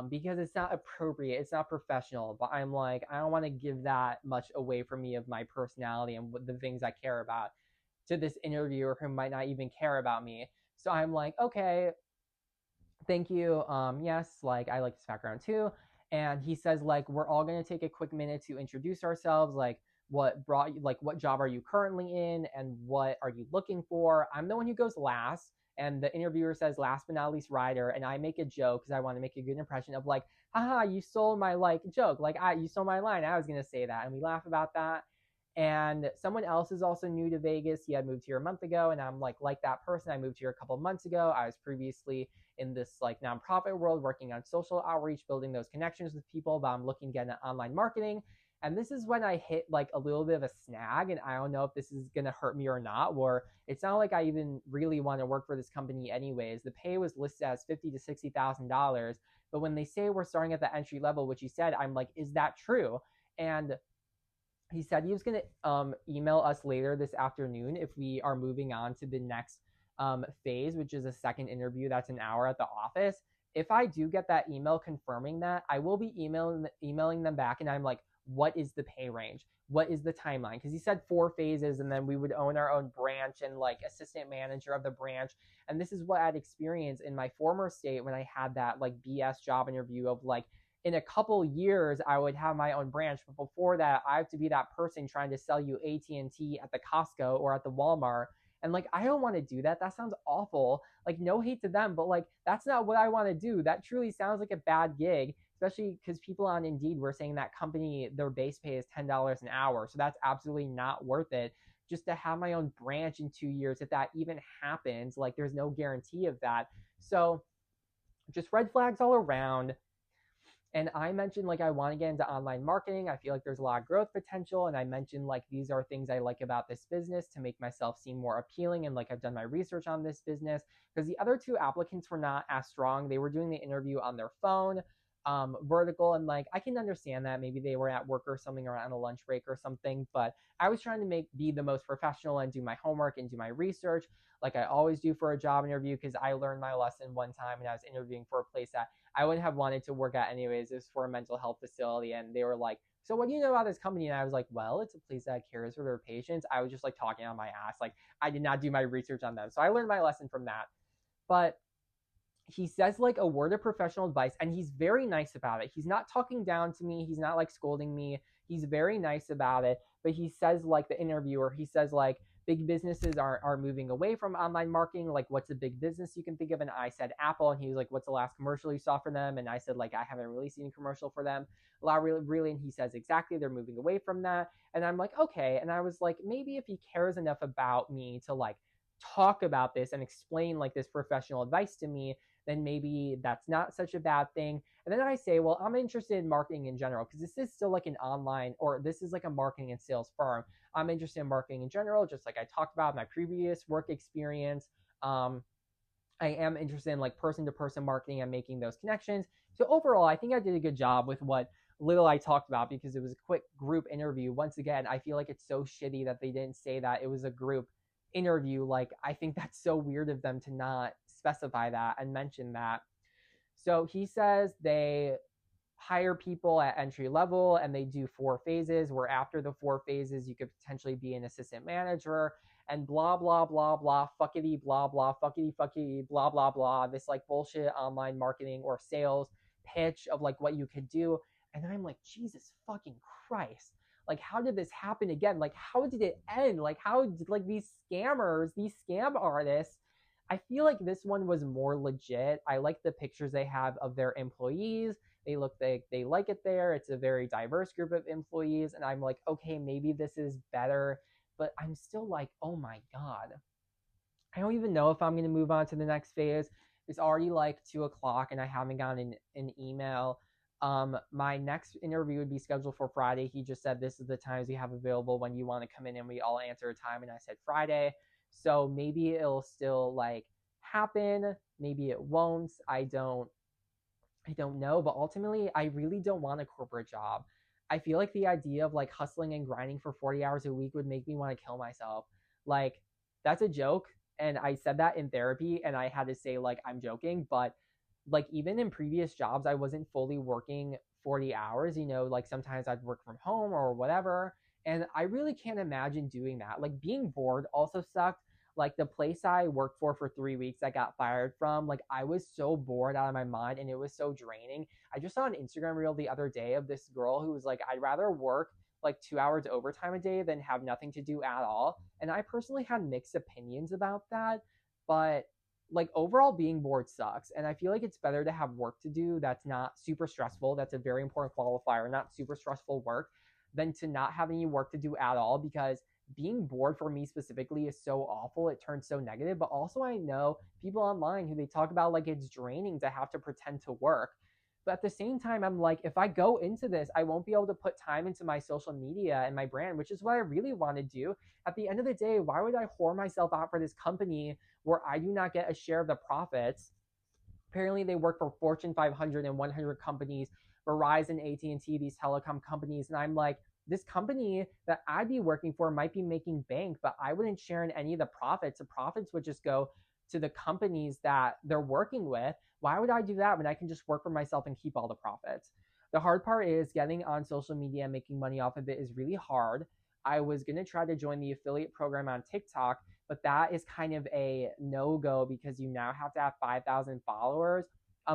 because it's not appropriate, it's not professional. But I'm like, I don't want to give that much away from me of my personality and the things I care about to this interviewer who might not even care about me. So I'm like, okay, thank you. Yes, like I like this background too. And he says, like, we're all gonna take a quick minute to introduce ourselves, like what brought you, like what job are you currently in and what are you looking for. I'm the one who goes last. And the interviewer says, last but not least, rider. And I make a joke because I want to make a good impression of like, haha, you stole my like joke. Like you stole my line. I was gonna say that. And we laugh about that. And someone else is also new to Vegas. He had moved here a month ago, and I'm like that person. I moved here a couple months ago. I was previously in this like nonprofit world working on social outreach, building those connections with people, but I'm looking to get into online marketing. And this is when I hit like a little bit of a snag, and I don't know if this is gonna hurt me or not. Or it's not like I even really want to work for this company anyways. The pay was listed as $50,000 to $60,000, but when they say we're starting at the entry level, which he said, I'm like, is that true? And he said he was going to email us later this afternoon if we are moving on to the next phase, which is a second interview that's an hour at the office. If I do get that email confirming that, I will be emailing them back, and I'm like, what is the pay range? What is the timeline? Because he said 4 phases, and then we would own our own branch and like assistant manager of the branch. And this is what I'd experienced in my former state when I had that like BS job interview of like, in a couple years I would have my own branch, but before that I have to be that person trying to sell you AT&T at the Costco or at the Walmart. And like, I don't want to do that. That sounds awful. Like, no hate to them, but like, that's not what I want to do. That truly sounds like a bad gig, especially because people on Indeed were saying that company, their base pay is $10 an hour. So that's absolutely not worth it. Just to have my own branch in 2 years, if that even happens, like, there's no guarantee of that. So just red flags all around. And I mentioned like I want to get into online marketing. I feel like there's a lot of growth potential. And I mentioned like these are things I like about this business to make myself seem more appealing. And like I've done my research on this business, because the other 2 applicants were not as strong. They were doing the interview on their phone, vertical. And like I can understand that maybe they were at work or something or on a lunch break or something. But I was trying to be the most professional and do my homework and do my research like I always do for a job interview, because I learned my lesson one time and I was interviewing for a place that I wouldn't have wanted to work at anyways. It was for a mental health facility, and they were like, so what do you know about this company? And I was like, well, it's a place that cares for their patients. I was just like talking on my ass. Like, I did not do my research on them. So I learned my lesson from that. But he says like a word of professional advice, and he's very nice about it. He's not talking down to me. He's not like scolding me. He's very nice about it. But he says, like the interviewer, he says like, big businesses are moving away from online marketing. Like, what's a big business you can think of? And I said Apple, and he was like, what's the last commercial you saw for them? And I said like, I haven't really seen a commercial for them a lot, really. And he says exactly, they're moving away from that. And I'm like, okay. And I was like, maybe if he cares enough about me to like talk about this and explain like this professional advice to me, then maybe that's not such a bad thing. And then I say, well, I'm interested in marketing in general, because this is still like an online, or this is like a marketing and sales firm. I'm interested in marketing in general, just like I talked about my previous work experience. I am interested in like person to person marketing and making those connections. So overall, I think I did a good job with what little I talked about, because it was a quick group interview. Once again, I feel like it's so shitty that they didn't say that it was a group interview. Like, I think that's so weird of them to not specify that and mention that. So he says they hire people at entry level and they do 4 phases, where after the 4 phases you could potentially be an assistant manager, and blah blah blah blah fuckity blah blah fuckity blah blah blah, this like bullshit online marketing or sales pitch of like what you could do. And I'm like, Jesus fucking Christ, like, how did this happen again? Like, how did it end? Like, how did like these scammers, these scam artists, I feel like this one was more legit. I like the pictures they have of their employees. They like it there. It's a very diverse group of employees, and I'm like, okay, maybe this is better. But I'm still like, oh my god, I don't even know if I'm gonna move on to the next phase. It's already like 2 o'clock, and I haven't gotten an email. My next interview would be scheduled for Friday. He just said this is the times we have available when you want to come in, and we all answer a time. And I said Friday. So maybe it'll still like happen. Maybe it won't. I don't know, but ultimately I really don't want a corporate job. I feel like the idea of like hustling and grinding for 40 hours a week would make me want to kill myself. Like, that's a joke, and I said that in therapy, and I had to say like I'm joking, but like even in previous jobs, I wasn't fully working 40 hours, like sometimes I'd work from home or whatever. And I really can't imagine doing that. Like being bored also sucked. Like the place I worked for 3 weeks, I got fired from. Like I was so bored out of my mind and it was so draining. I just saw an Instagram reel the other day of this girl who was like, I'd rather work like 2 hours overtime a day than have nothing to do at all. And I personally had mixed opinions about that. But like overall being bored sucks, and I feel like it's better to have work to do that's not super stressful. That's a very important qualifier, not super stressful work, than to not have any work to do at all, because being bored for me specifically is so awful. It turns so negative. But also I know people online who they talk about like it's draining to have to pretend to work. But at the same time, I'm like, if I go into this, I won't be able to put time into my social media and my brand, which is what I really want to do. At the end of the day, why would I whore myself out for this company where I do not get a share of the profits? Apparently, they work for Fortune 500 and 100 companies, Verizon, AT&T, these telecom companies. And I'm like, this company that I'd be working for might be making bank, but I wouldn't share in any of the profits. The profits would just go to the companies that they're working with. Why would I do that when I can just work for myself and keep all the profits? The hard part is getting on social media and making money off of it is really hard. I was going to try to join the affiliate program on TikTok, but that is kind of a no-go because you now have to have 5,000 followers.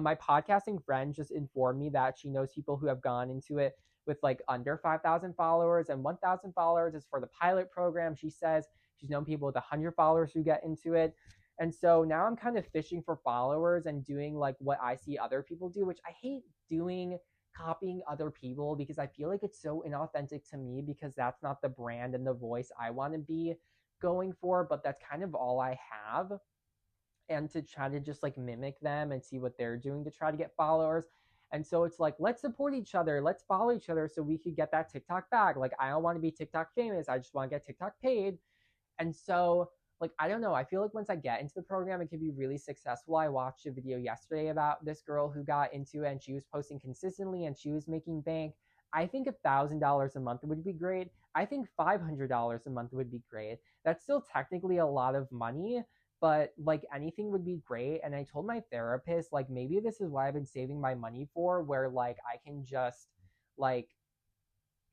My podcasting friend just informed me that she knows people who have gone into it with like under 5,000 followers, and 1,000 followers is for the pilot program. She says she's known people with 100 followers who get into it. And so now I'm kind of fishing for followers and doing like what I see other people do, which I hate doing, copying other people, because I feel like it's so inauthentic to me, because that's not the brand and the voice I want to be going for. But that's kind of all I have. And to try to just like mimic them and see what they're doing to try to get followers. And so it's like, let's support each other, let's follow each other so we could get that TikTok bag. Like I don't want to be TikTok famous, I just want to get TikTok paid. And so, like, I don't know. I feel like once I get into the program, it could be really successful. I watched a video yesterday about this girl who got into it and she was posting consistently and she was making bank. I think $1,000 a month would be great. I think $500 a month would be great. That's still technically a lot of money, but like anything would be great. And I told my therapist, like, maybe this is what I've been saving my money for, where like I can just like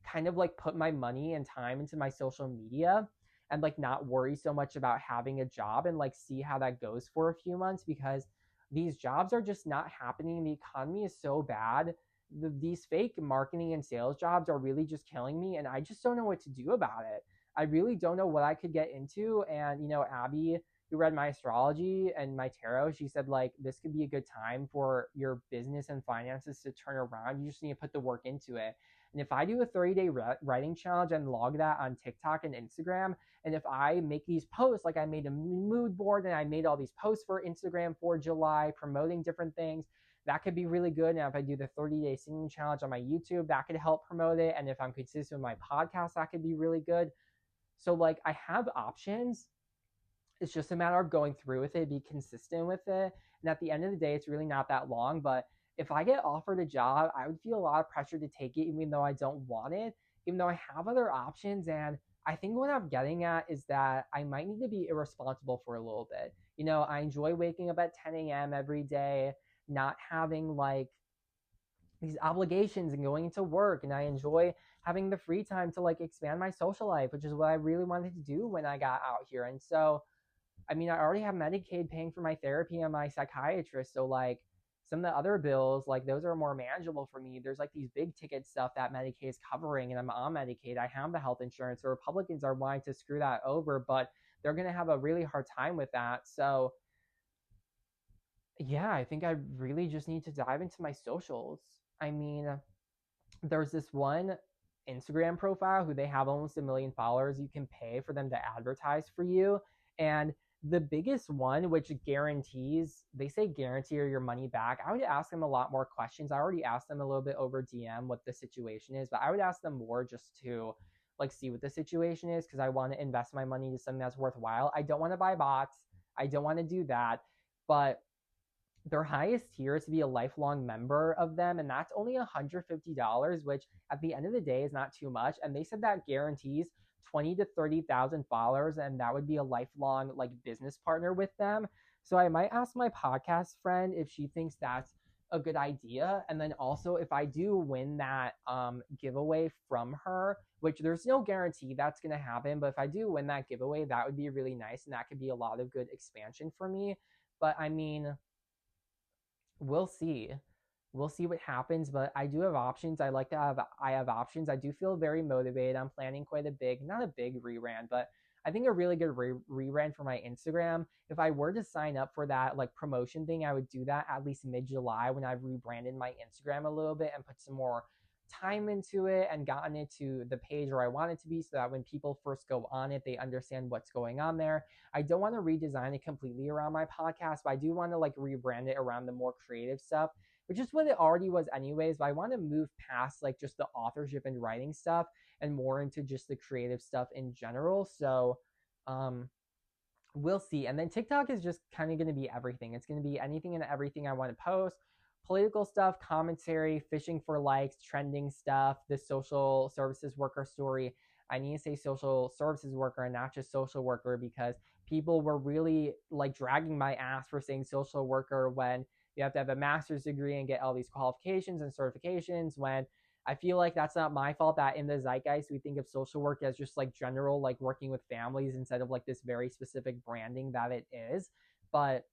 kind of like put my money and time into my social media and like not worry so much about having a job and like see how that goes for a few months, because these jobs are just not happening. The economy is so bad. These fake marketing and sales jobs are really just killing me, and I just don't know what to do about it. I really don't know what I could get into. And Abby, who read my astrology and my tarot, she said like this could be a good time for your business and finances to turn around. You just need to put the work into it. And if I do a 30-day writing challenge and log that on TikTok and Instagram, and if I make these posts, like I made a mood board and I made all these posts for Instagram for July promoting different things, that could be really good. And if I do the 30-day singing challenge on my YouTube, that could help promote it. And if I'm consistent with my podcast, that could be really good. So like I have options. It's just a matter of going through with it, be consistent with it. And at the end of the day, it's really not that long. But if I get offered a job, I would feel a lot of pressure to take it, even though I don't want it, even though I have other options. And I think what I'm getting at is that I might need to be irresponsible for a little bit. I enjoy waking up at 10 a.m. every day, not having like these obligations and going into work. And I enjoy having the free time to like expand my social life, which is what I really wanted to do when I got out here. And so I mean, I already have Medicaid paying for my therapy and my psychiatrist. So like some of the other bills, like those are more manageable for me. There's like these big ticket stuff that Medicaid is covering, and I'm on Medicaid. I have the health insurance. The Republicans are wanting to screw that over, but they're going to have a really hard time with that. So yeah, I think I really just need to dive into my socials. I mean, there's this one Instagram profile who they have almost 1 million followers. You can pay for them to advertise for you. And the biggest one, which guarantees, they say guarantee your money back. I would ask them a lot more questions. I already asked them a little bit over DM what the situation is, but I would ask them more just to like see what the situation is, because I want to invest my money to something that's worthwhile. I don't want to buy bots. I don't want to do that. But their highest tier is to be a lifelong member of them, and that's only $150, which at the end of the day is not too much. And they said that guarantees 20 to 30,000 followers, and that would be a lifelong like business partner with them. So I might ask my podcast friend if she thinks that's a good idea. And then also, if I do win that giveaway from her, which there's no guarantee that's going to happen, but if I do win that giveaway, that would be really nice. And that could be a lot of good expansion for me. But I mean, we'll see. We'll see what happens, but I do have options. I have options. I do feel very motivated. I'm planning quite a big, not a big rebrand, but I think a really good rebrand for my Instagram. If I were to sign up for that like promotion thing, I would do that at least mid-July when I've rebranded my Instagram a little bit and put some more time into it and gotten it to the page where I want it to be so that when people first go on it, they understand what's going on there. I don't want to redesign it completely around my podcast, but I do want to like rebrand it around the more creative stuff, which is what it already was anyways. But I want to move past like just the authorship and writing stuff and more into just the creative stuff in general. So um we'll see. And then TikTok is just kind of going to be everything. It's going to be anything and everything I want to post. Political stuff, commentary, fishing for likes, trending stuff, the social services worker story. I need to say social services worker and not just social worker because people were really like dragging my ass for saying social worker when you have to have a master's degree and get all these qualifications and certifications when I feel like that's not my fault that in the zeitgeist we think of social work as just like general like working with families instead of like this very specific branding that it is. But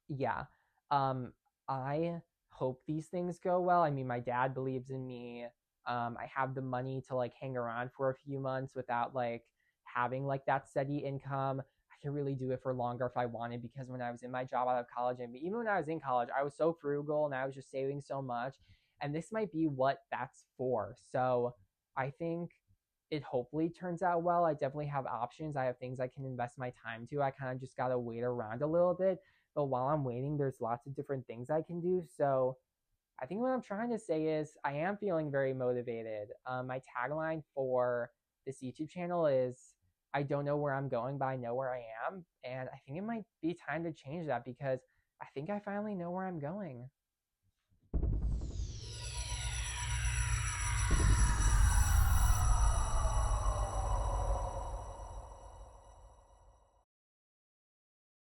yeah, um, I hope these things go well. I mean, my dad believes in me. I have the money to like hang around for a few months without like having like that steady income. I can really do it for longer if I wanted because when I was in my job out of college and even when I was in college, I was so frugal and I was just saving so much. And this might be what that's for. So I think it hopefully turns out well. I definitely have options. I have things I can invest my time to. I kind of just got to wait around a little bit, but while I'm waiting, there's lots of different things I can do. So I think what I'm trying to say is I am feeling very motivated. My tagline for this YouTube channel is I don't know where I'm going, but I know where I am. And I think it might be time to change that because I think I finally know where I'm going.